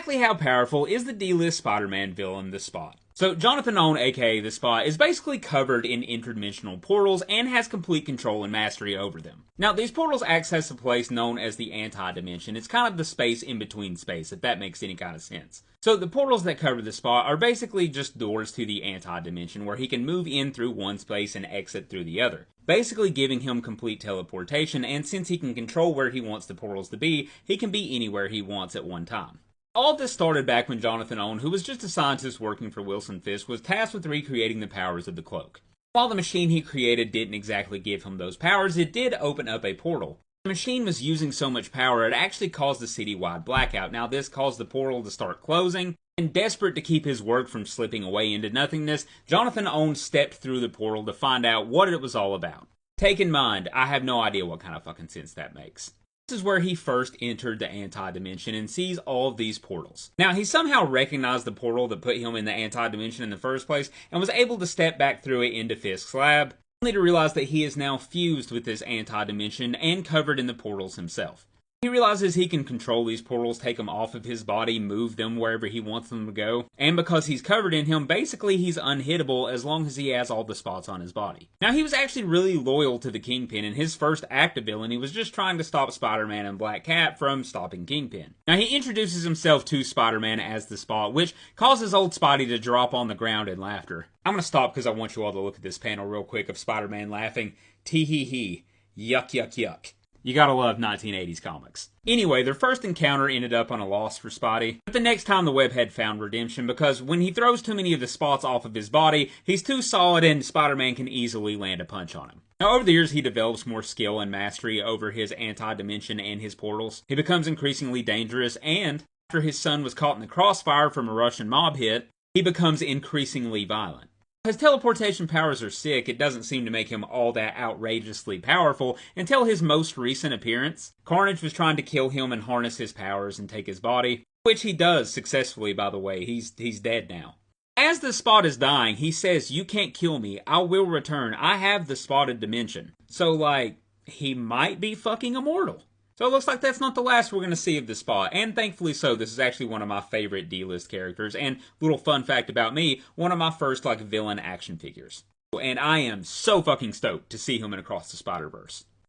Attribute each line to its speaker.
Speaker 1: exactly how powerful is the D-list Spider-Man villain, The Spot? So, Jonathan Owen, aka The Spot, is basically covered in interdimensional portals and has complete control and mastery over them. Now, these portals access a place known as the Anti-Dimension. It's kind of the space in between space, if that makes any kind of sense. So, the portals that cover The Spot are basically just doors to the Anti-Dimension, where he can move in through one space and exit through the other, basically giving him complete teleportation, and since he can control where he wants the portals to be, he can be anywhere he wants at one time. All of this started back when Jonathan Owen, who was just a scientist working for Wilson Fisk, was tasked with recreating the powers of the cloak. While the machine he created didn't exactly give him those powers, it did open up a portal. The machine was using so much power, it actually caused a citywide blackout. Now this caused the portal to start closing, and desperate to keep his work from slipping away into nothingness, Jonathan Owen stepped through the portal to find out what it was all about. Take in mind, I have no idea what kind of fucking sense that makes. This is where he first entered the Anti-Dimension and sees all of these portals. Now, he somehow recognized the portal that put him in the Anti-Dimension in the first place and was able to step back through it into Fisk's lab, only to realize that he is now fused with this Anti-Dimension and covered in the portals himself. He realizes he can control these portals, take them off of his body, move them wherever he wants them to go, and because he's covered in him, basically he's unhittable as long as he has all the spots on his body. Now, he was actually really loyal to the Kingpin. In his first act of villain, he was just trying to stop Spider-Man and Black Cat from stopping Kingpin. Now, he introduces himself to Spider-Man as the Spot, which causes old Spidey to drop on the ground in laughter. I'm gonna stop because I want you all to look at this panel real quick of Spider-Man laughing. Tee-hee-hee. Yuck, yuck, yuck. You gotta love 1980s comics. Anyway, their first encounter ended up on a loss for Spidey, but the next time the Webhead found redemption because when he throws too many of the spots off of his body, he's too solid and Spider-Man can easily land a punch on him. Now, over the years, he develops more skill and mastery over his Anti-Dimension and his portals. He becomes increasingly dangerous, and after his son was caught in the crossfire from a Russian mob hit, he becomes increasingly violent. His teleportation powers are sick, it doesn't seem to make him all that outrageously powerful until his most recent appearance. Carnage was trying to kill him and harness his powers and take his body, which he does successfully, by the way. He's dead now. As the Spot is dying, he says, "You can't kill me, I will return, I have the spotted dimension." So, like, he might be fucking immortal. So it looks like that's not the last we're going to see of the Spot, and thankfully so. This is actually one of my favorite D-list characters, and little fun fact about me, one of my first, like, villain action figures. And I am so fucking stoked to see him in Across the Spider-Verse.